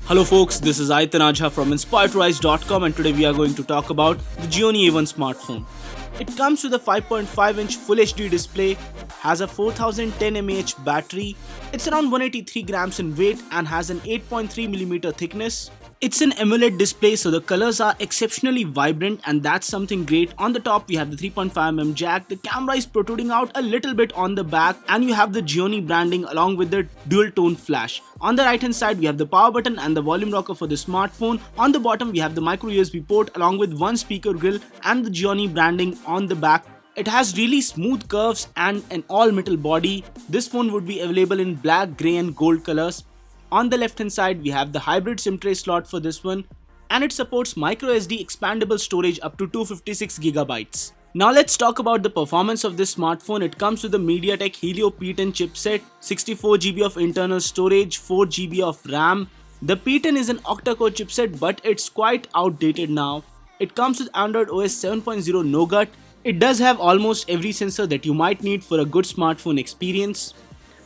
Hello folks, this is Aitan from InspiredRise.com and today we are going to talk about the Gionee A1 smartphone. It comes with a 5.5-inch Full HD display, has a 4010 mAh battery, it's around 183 grams in weight and has an 8.3mm thickness. It's an AMOLED display, so the colors are exceptionally vibrant and that's something great. On the top we have the 3.5mm jack, the camera is protruding out a little bit on the back and you have the Gionee branding along with the dual tone flash. On the right hand side we have the power button and the volume rocker for the smartphone. On the bottom we have the micro USB port along with one speaker grill and the Gionee branding on the back. It has really smooth curves and an all metal body. This phone would be available in black, grey and gold colors. On the left hand side we have the hybrid SIM tray slot for this one and it supports microSD expandable storage up to 256GB. Now let's talk about the performance of this smartphone. It comes with the MediaTek Helio P10 chipset, 64GB of internal storage, 4GB of RAM. The P10 is an octa-core chipset but it's quite outdated now. It comes with Android OS 7.0 Nougat. It does have almost every sensor that you might need for a good smartphone experience.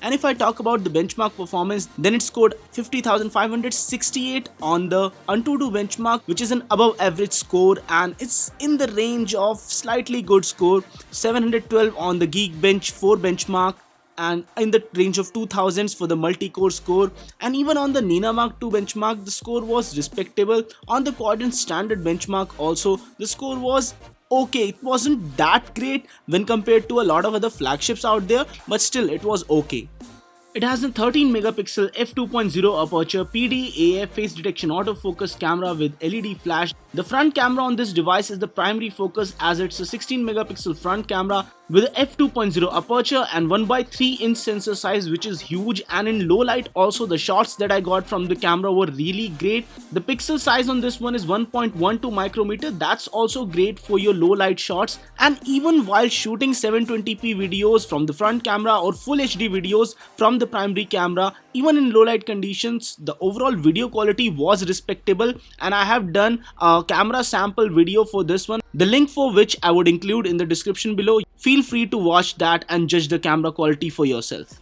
And if I talk about the benchmark performance, then it scored 50,568 on the Antutu benchmark, which is an above average score and it's in the range of slightly good score, 712 on the Geekbench 4 benchmark and in the range of 2000s for the multi-core score, and even on the Nina Mark 2 benchmark the score was respectable. On the Quadrant Standard benchmark also the score was okay. It wasn't that great when compared to a lot of other flagships out there, but still it was okay. It has a 13 megapixel f2.0 aperture PDAF face detection autofocus camera with LED flash. The front camera on this device is the primary focus as it's a 16 megapixel front camera with a f2.0 aperture and 1/3 inch sensor size, which is huge, and in low light also the shots that I got from the camera were really great. The pixel size on this one is 1.12 micrometer. That's also great for your low light shots, and even while shooting 720p videos from the front camera or full HD videos from the primary camera, even in low light conditions the overall video quality was respectable, and I have done a camera sample video for this one, the link for which I would include in the description below. Feel free to watch that and judge the camera quality for yourself.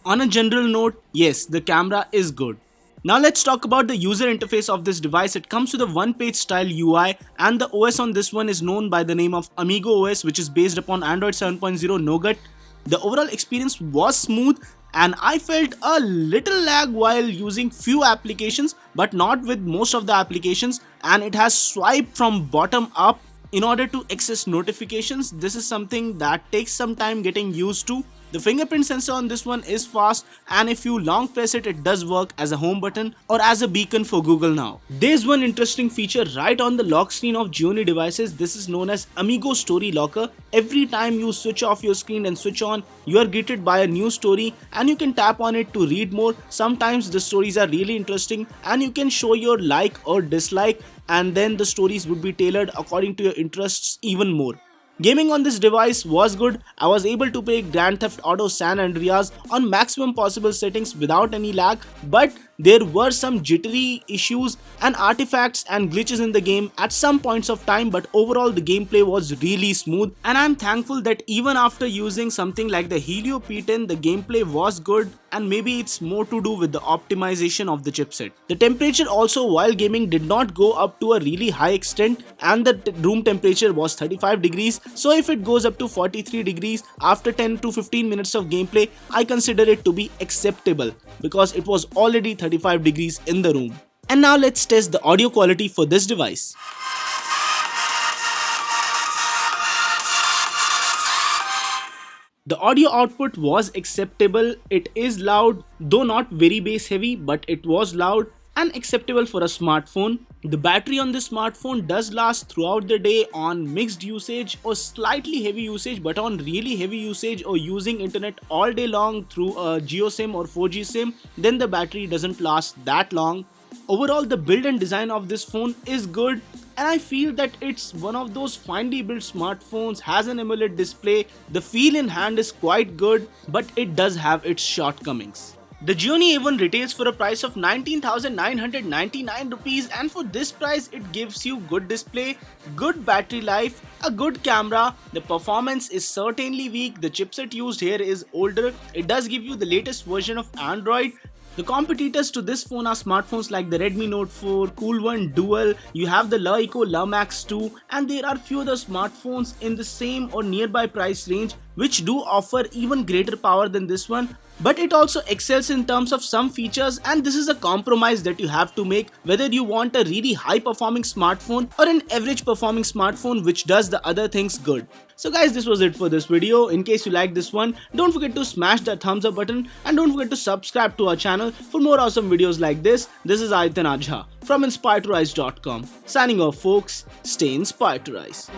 On a general note, yes, the camera is good. Now let's talk about the user interface of this device. It comes with a one-page style UI and the OS on this one is known by the name of Amigo OS, which is based upon Android 7.0 Nougat. The overall experience was smooth and I felt a little lag while using few applications but not with most of the applications, and it has swipe from bottom up in order to access notifications. This is something that takes some time getting used to. The fingerprint sensor on this one is fast, and if you long press it, it does work as a home button or as a beacon for Google Now. There's one interesting feature right on the lock screen of Gionee devices. This is known as Amigo Story Locker. Every time you switch off your screen and switch on, you are greeted by a new story and you can tap on it to read more. Sometimes the stories are really interesting and you can show your like or dislike, and then the stories would be tailored according to your interests even more. Gaming on this device was good. I was able to play Grand Theft Auto San Andreas on maximum possible settings without any lag, but there were some jittery issues and artifacts and glitches in the game at some points of time, but overall the gameplay was really smooth, and I'm thankful that even after using something like the Helio P10 the gameplay was good, and maybe it's more to do with the optimization of the chipset. The temperature also while gaming did not go up to a really high extent, and the room temperature was 35 degrees, so if it goes up to 43 degrees after 10 to 15 minutes of gameplay, I consider it to be acceptable because it was already 35 degrees in the room. And now let's test the audio quality for this device. The audio output was acceptable. It is loud, though not very bass heavy, but it was loud and acceptable for a smartphone. The battery on this smartphone does last throughout the day on mixed usage or slightly heavy usage, but on really heavy usage or using internet all day long through a Jio SIM or 4G SIM, then the battery doesn't last that long. Overall, the build and design of this phone is good, and I feel that it's one of those finely built smartphones, has an AMOLED display, the feel in hand is quite good, but it does have its shortcomings. The Gionee A1 retails for a price of 19,999 rupees, and for this price it gives you good display, good battery life, a good camera. The performance is certainly weak. The chipset used here is older. It does give you the latest version of Android, The competitors to this phone are smartphones like the Redmi Note 4, Cool One Dual, you have the Leico Max 2, and there are few other smartphones in the same or nearby price range which do offer even greater power than this one, but it also excels in terms of some features, and this is a compromise that you have to make whether you want a really high performing smartphone or an average performing smartphone which does the other things good. So guys, this was it for this video. In case you like this one, don't forget to smash that thumbs up button and don't forget to subscribe to our channel for more awesome videos like this. This is Ajha from inspiredtorise.com. Signing off folks, stay inspired to rise.